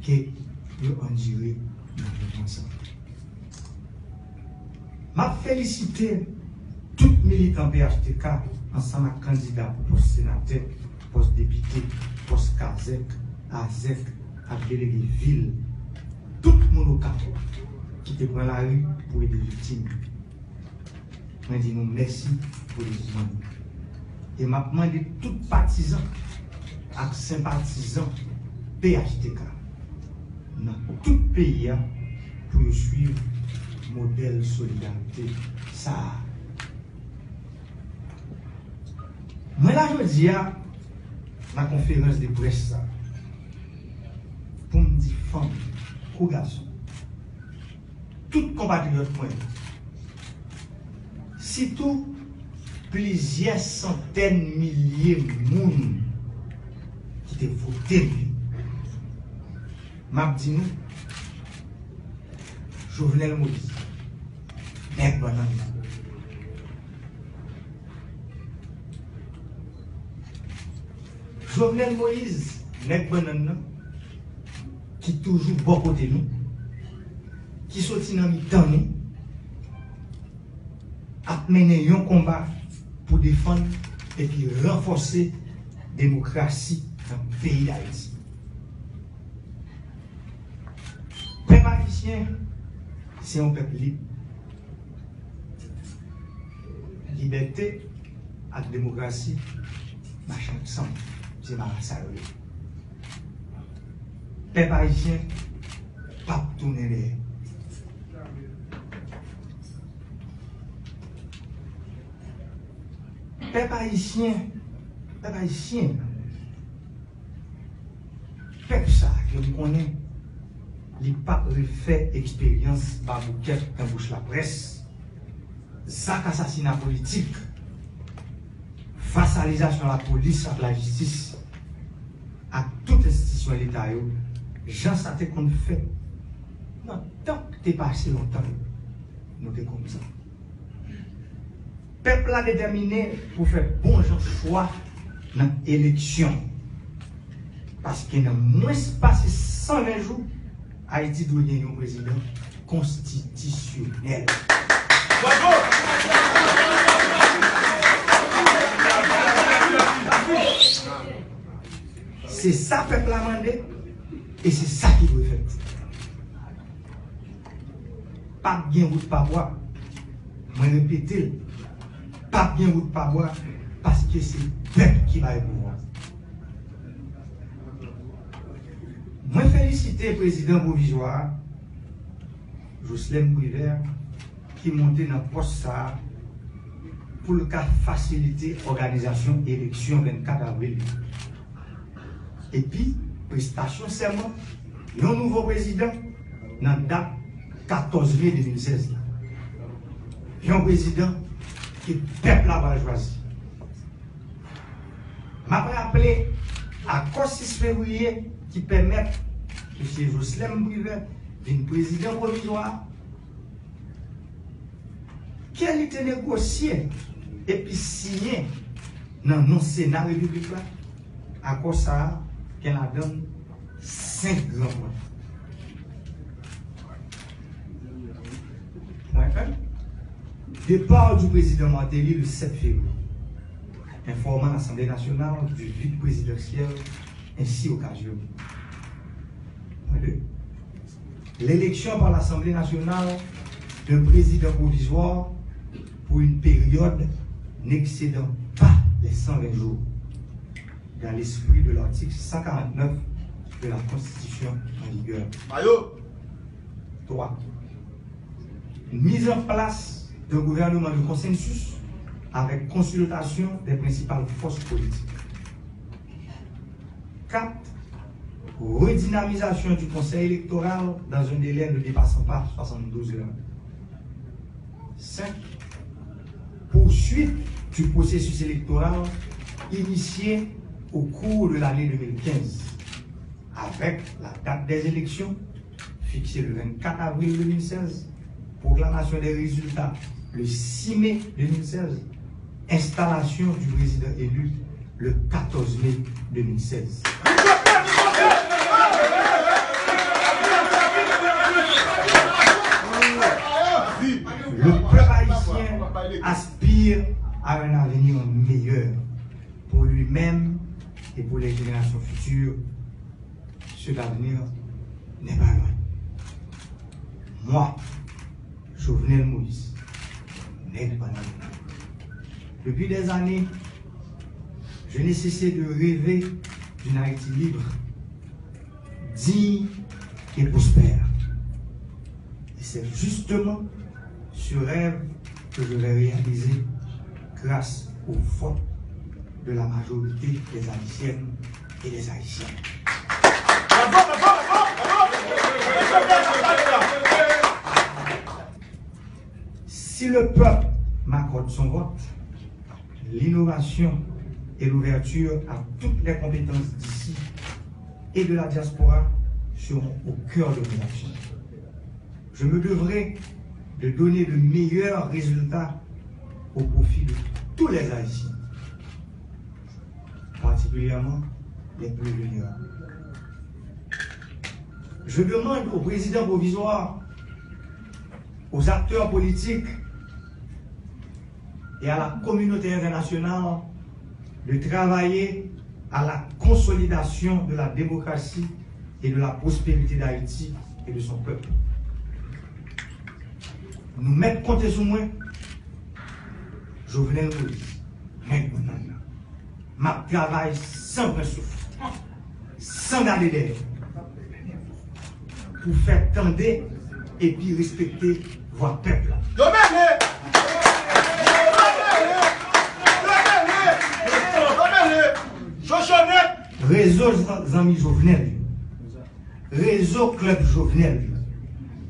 que nous en dirait dans le ensemble. Je félicite tout militant PHTK ensemble avec candidats pour poste sénateur, poste député, poste CASEC, AZEC, à délégué ville, tout le monde au cap qui te prend la rue pour aider les victimes. Je dis nous merci pour les gens. Et je demande tout partisan et sympathisant PHTK dans tout le pays pour suivre le modèle solidarité. Ça. Moi, là, je dis à la conférence de presse pour me dire, femme, ou garçon, tout compatriote, si tout plusieurs centaines de milliers de personnes qui te voté, m'a dit nous, Jovenel Moïse, n'est pas Jovenel Moïse, n'est pas qui toujours bon côté nous, qui sortit dans le temps nous, a mené un combat pour défendre et puis renforcer la démocratie dans le pays d'Haïti. Le peuple haïtien, c'est un peuple libre. Liberté et démocratie, machin ensemble, c'est ma race. Le peuple haïtien, pas tourner les. Peuple haïtien, peuple ça, que je connais, il n'a pas fait expérience par bouquet dans bouche la presse, ça assassinat politique, facialisation de la police, à la justice, à toute institution de l'État, Jean Saté qu'on fait. Non, tant que tu es passé longtemps, nous sommes comme ça. Le peuple a déterminé pour faire bon choix dans l'élection. Parce qu'il n'a moins passé 120 jours, Haïti doit gagner un président constitutionnel. Bravo! C'est ça que le peuple a demandé et c'est ça qu'il doit faire. Pas bien route pas boire. Je répète, pas bien route pas boire parce que c'est le peuple qui va le pouvoir. Je félicite le président provisoire, Jocelyn Briver, qui montait dans le poste ça pour le cas faciliter l'organisation de l'élection 24 avril. Et puis, prestation serment, le nouveau président, dans la date 14 mai 2016. Un président que le peuple va choisir. Je vais rappeler à 6 février qui permet que M. Jocelyn Briver devienne président provisoire. Qu'elle était négocié et puis signé dans le Sénat républicain à cause ça qu'elle a donné 5 grands points. Départ du président Martelly le 7 février, informant l'Assemblée nationale du vide présidentiel ainsi occasionné. L'élection par l'Assemblée nationale d'un président provisoire pour une période n'excédant pas les 120 jours, dans l'esprit de l'article 149 de la Constitution en vigueur. 3. Mise en place d'un gouvernement de consensus avec consultation des principales forces politiques. 4. Redynamisation du conseil électoral dans un délai ne dépassant pas 72 heures. 5. Poursuite du processus électoral initié au cours de l'année 2015, avec la date des élections fixée le 24 avril 2016, proclamation des résultats le 6 mai 2016, installation du président élu le 14 mai 2016. a un avenir meilleur pour lui-même et pour les générations futures. Cet avenir n'est pas loin. Moi, Jovenel Moïse, n'est pas loin. Depuis des années, je n'ai cessé de rêver d'une Haïti libre, digne et prospère. Et c'est justement ce rêve que je vais réaliser grâce au vote de la majorité des Haïtiennes et des Haïtiens. Si le peuple m'accorde son vote, l'innovation et l'ouverture à toutes les compétences d'ici et de la diaspora seront au cœur de mes actions. Je me devrai de donner de meilleurs résultats au profit de tous les Haïtiens, particulièrement les plus vulnérables. Je demande au président provisoire, aux acteurs politiques et à la communauté internationale de travailler à la consolidation de la démocratie et de la prospérité d'Haïti et de son peuple. Nous mettre compter sur moi, Jovenel Moïse, ma travail sans principe, sans garder d'air, pour faire tendre et puis respecter votre peuple. Réseau Amis Jovenel, réseau Club Jovenel,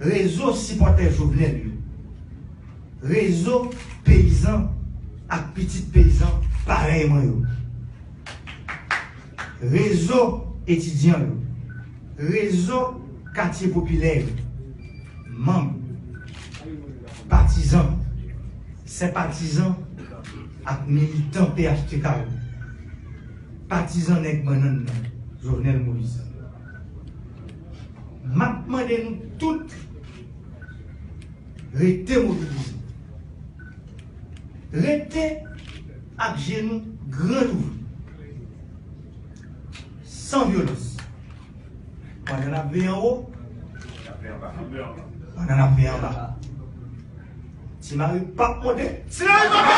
réseau Supporter Jovenel, réseau paysan à petits paysans pareillement, réseau étudiant, réseau quartier populaire, membres, partisans, sympathisants et militants PHTK, partisans Nèg Banan, Jovenel Moïse. M'a demandé nous toutes rester mobilisés. Rester avec genoux grand ouvert. Sans violence. On en a fait en haut, on en a fait en bas. Si Marie pas monté, si Marie pas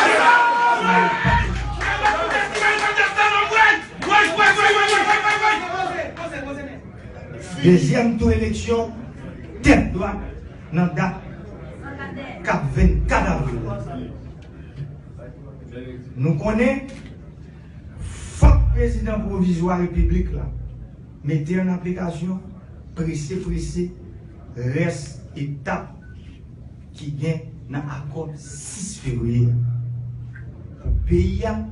deuxième tour élection, tête droite, dans la date 24 avril. Nous connaissons, faut président provisoire République là, mettez en application, pressé, reste étape qui vient dans l'accord 6 février. Pour le pays a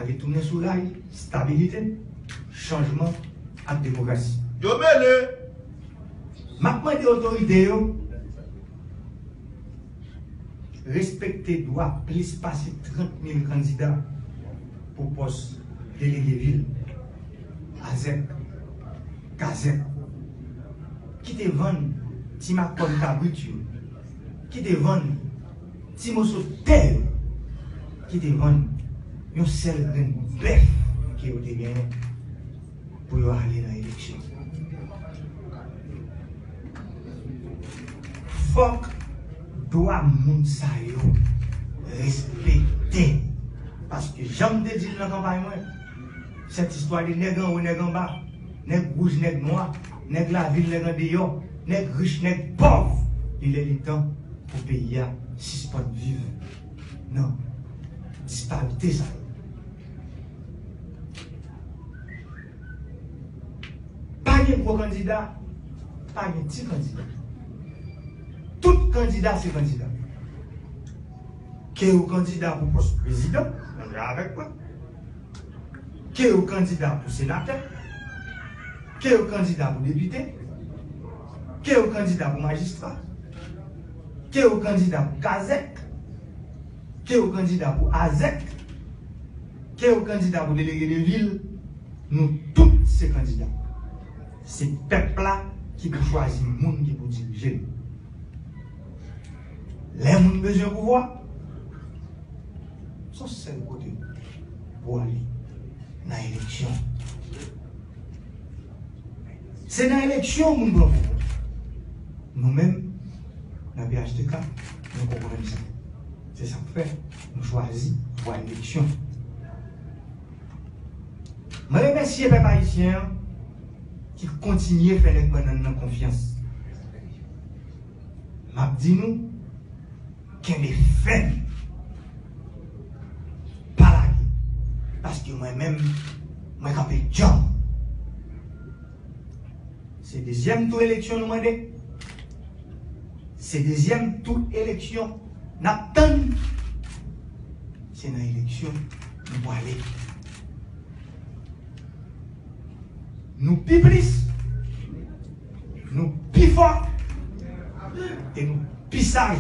retourné sur la stabilité, changement et démocratie. Maintenant, les autorités respecter doit plus passer 30 000 candidats pour poste délégué ville, AZEC, Gazette, qui te vendent Timakon Kabutu, qui te vendent Timoso Terre, qui te vendent un seul bœuf qui vous gagné pour aller dans l'élection. Faut doit moun sa yo respecter. Parce que j'aime te dire dans la campagne, cette histoire de nègres en haut, nègres en bas, nègres rouges, nègres noirs, nègres la ville, nègres en dehors, nègres riches, nègres pauvres. Il est le temps pour le pays à suspendre vivre. Non. Disparité ça. Pas de gros candidat, pas de petit candidat. Tout candidat, c'est candidat. Qui est au candidat pour poste président, on est avec moi. Qui est au candidat pour sénateur, qui est au candidat pour député, qui est au candidat pour magistrat, qui est au candidat pour Gazette, qui est au candidat pour AZEC, qui est au candidat pour délégué de ville. Nous tous ces candidats. C'est le peuple-là qui peut choisir le monde qui peut diriger. Les gens ont besoin de pouvoir. son seul côté pour aller dans l'élection. C'est dans l'élection que nous nous-mêmes, dans le PHTK, nous comprenons ça. C'est ça que fait, nous choisissons pour l'élection. Je remercie les peuples haïtiens qui continuent à faire notre confiance. Je dis nous qu'il est fait par la vie. Parce que moi-même, je suis un job. C'est deuxième tour élection, nous demandons. C'est deuxième tour élection. N'attend. C'est dans l'élection, nous allons aller. Nous plus plus, nous plus fort et nous plus sage.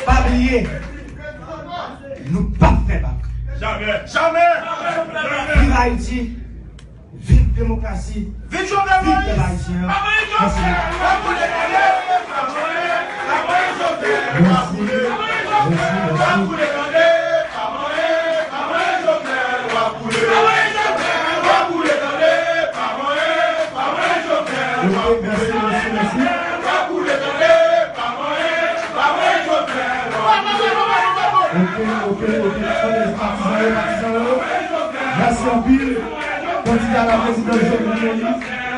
Pas oublier, nous pas faire bac. Jamais, jamais. Vive Haïti, vive démocratie, vive les Haïtiens. Merci en pile. Continue à la présidence de